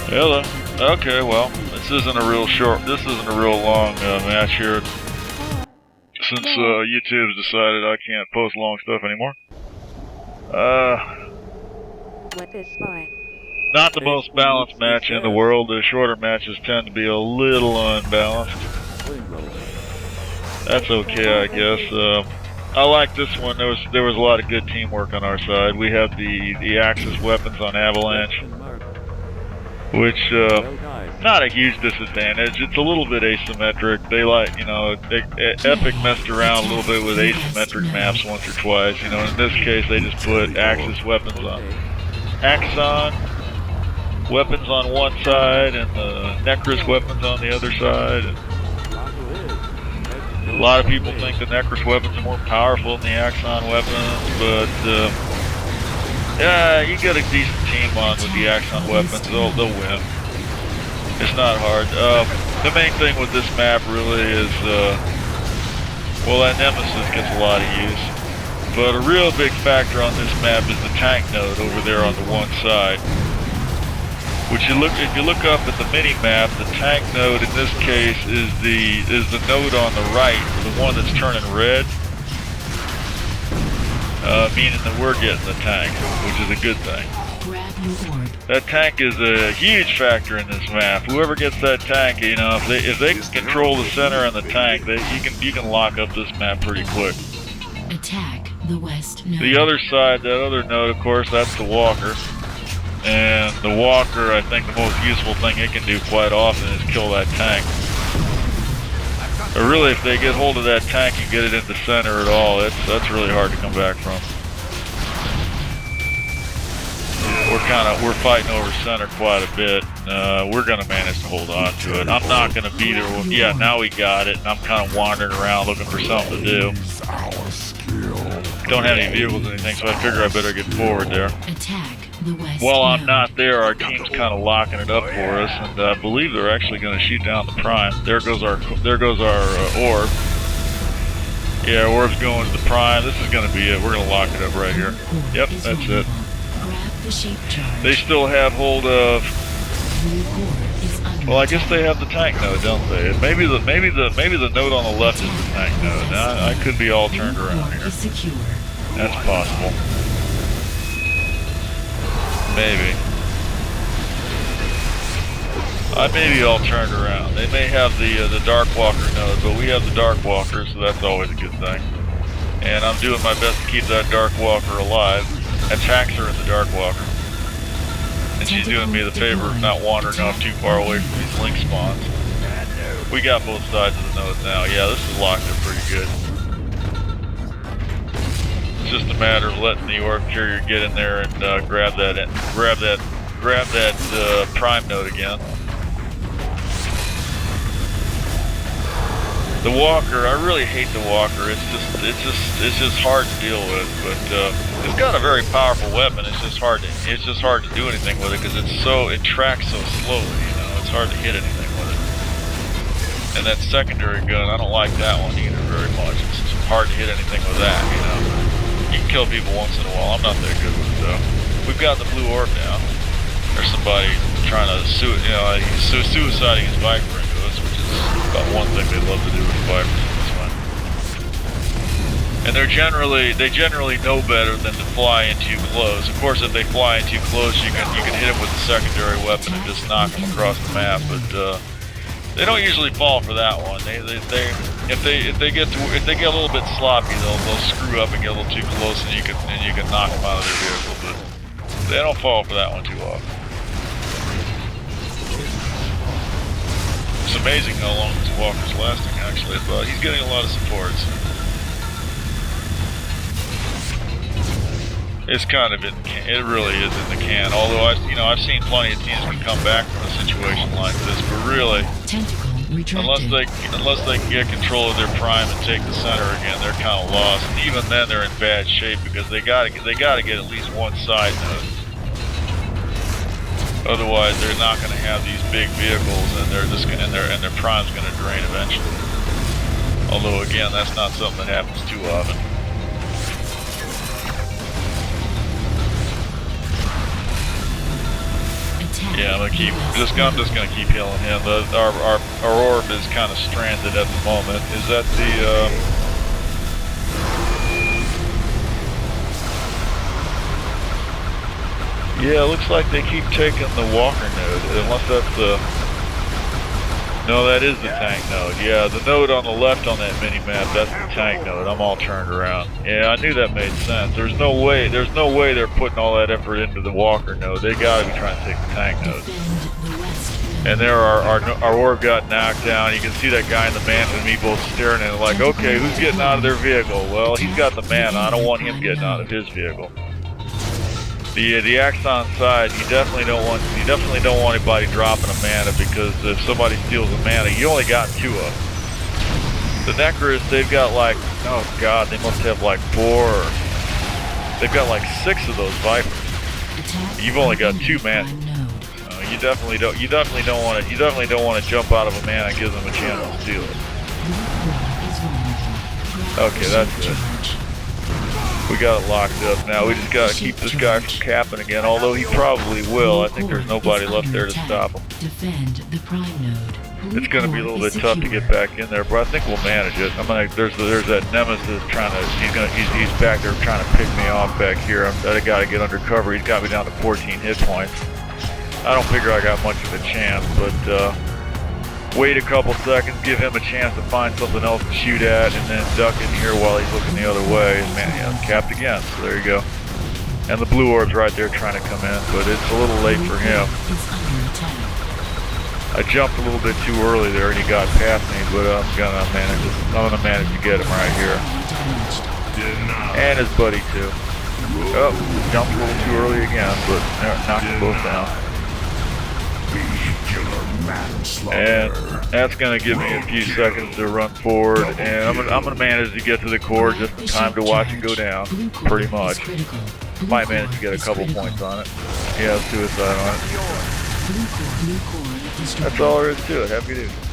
Hello. Okay, well, this isn't a real long match here. Since YouTube's decided I can't post long stuff anymore. Not the most balanced match in the world. The shorter matches tend to be a little unbalanced. That's okay, I guess. I like this one. There was a lot of good teamwork on our side. We have the Axis weapons on Avalanche, which not a huge disadvantage. It's a little bit asymmetric. They Epic messed around a little bit with asymmetric maps once or twice. In this case they just put Axis weapons on Axon weapons on one side and the Necrus weapons on the other side. And a lot of people think the Necrus weapons are more powerful than the Axon weapons, but yeah, you get a decent team on with the Axon weapons, they'll win. It's not hard. The main thing with this map really is, well, that Nemesis gets a lot of use. But a real big factor on this map is the tank node over there on the one side. If you look up at the mini-map, the tank node in this case is the node on the right, the one that's turning red. Meaning that we're getting the tank, which is a good thing. That tank is a huge factor in this map. Whoever gets that tank, if they can control the center and the tank, you can lock up this map pretty quick. Attack the west node. The other side, that other node, of course, that's the walker. And the walker, I think the most useful thing it can do quite often is kill that tank. Or really, if they get hold of that tank and get it in the center at all, that's really hard to come back from. We're fighting over center quite a bit. We're gonna manage to hold on to it. I'm not gonna beat her with, yeah, now we got it, and I'm kind of wandering around looking for something to do. Don't have any vehicles or anything, so I figure I better get forward there. While I'm not there, our team's kind of locking it up for us, and I believe they're actually going to shoot down the prime. There goes our orb. Yeah, orb's going to the prime. This is going to be it. We're going to lock it up right here. Yep, that's it. They still have hold of. Well, I guess they have the tank node, don't they? Maybe the node on the left is the tank node. Now, I could be all turned around here. That's possible. Maybe. I may be all turned around. They may have the Darkwalker node, but we have the Darkwalker, so that's always a good thing. And I'm doing my best to keep that Darkwalker alive. Attacks her in the Darkwalker. And she's doing me the favor of not wandering off too far away from these link spawns. We got both sides of the node now. Yeah, this is locked up pretty good. It's just a matter of letting the orb carrier get in there and grab that prime node again. The walker, I really hate the walker. It's just hard to deal with. But it's got a very powerful weapon. It's just hard to do anything with it because it tracks so slowly. It's hard to hit anything with it. And that secondary gun, I don't like that one either very much. It's hard to hit anything with that. You can kill people once in a while. I'm not that good with it though. We've got the blue orb now. There's somebody trying to he's suiciding his Viper into us, which is about one thing they love to do with Vipers in this one. And they generally know better than to fly in too close. Of course, if they fly in too close, you can hit them with the secondary weapon and just knock them across the map. But they don't usually fall for that one. If they get a little bit sloppy, they'll screw up and get a little too close, and you can knock them out of their vehicle. But they don't fall for that one too often. It's amazing how long this walker's lasting. Actually, but he's getting a lot of supports. It's kind of it really is in the can. Although I've seen plenty of teams can come back from a situation like this, but really, unless they can get control of their prime and take the center again, they're kind of lost. And even then, they're in bad shape because they gotta get at least one side node. Otherwise, they're not going to have these big vehicles, and their prime's going to drain eventually. Although again, that's not something that happens too often. Yeah, I'm just gonna keep healing him. Our orb is kind of stranded at the moment. Is that the? Yeah, it looks like they keep taking the walker node. Unless that's the. No, that is the tank node. Yeah, the node on the left on that mini-map, that's the tank node. I'm all turned around. Yeah, I knew that made sense. There's no way they're putting all that effort into the walker node. They gotta be trying to take the tank node. And there our orb got knocked down. You can see that guy and the man and me both staring at it like, okay, who's getting out of their vehicle? Well, he's got the mana. I don't want him getting out of his vehicle. The Axon side, you definitely don't want anybody dropping a mana, because if somebody steals a mana, you only got 2 of them. The Necrus, they've got like, oh god, they must have like 4. They've got like 6 of those Vipers. You've only got 2 mana. You definitely don't want to jump out of a mana and give them a chance to steal it. Okay, that's good. We got it locked up now. We just gotta keep this guy from capping again, although he probably will. I think there's nobody left there to stop him. It's gonna be a little bit tough to get back in there, but I think we'll manage it. There's that Nemesis trying to, he's back there trying to pick me off back here. I gotta get under cover. He's got me down to 14 hit points. I don't figure I got much of a chance, but wait a couple seconds, give him a chance to find something else to shoot at, and then duck in here while he's looking the other way. And man, yeah, capped again, so there you go. And the blue orb's right there trying to come in, but it's a little late for him. I jumped a little bit too early there and he got past me, but I'm gonna manage to get him right here. And his buddy too. Oh, jumped a little too early again, but knocked them both down. And that's gonna give me a few seconds to run forward, and I'm gonna manage to get to the core just in time to watch it go down. Pretty much. Might manage to get a couple points on it. Yeah, suicide on it. That's all there is to it. Have a good evening.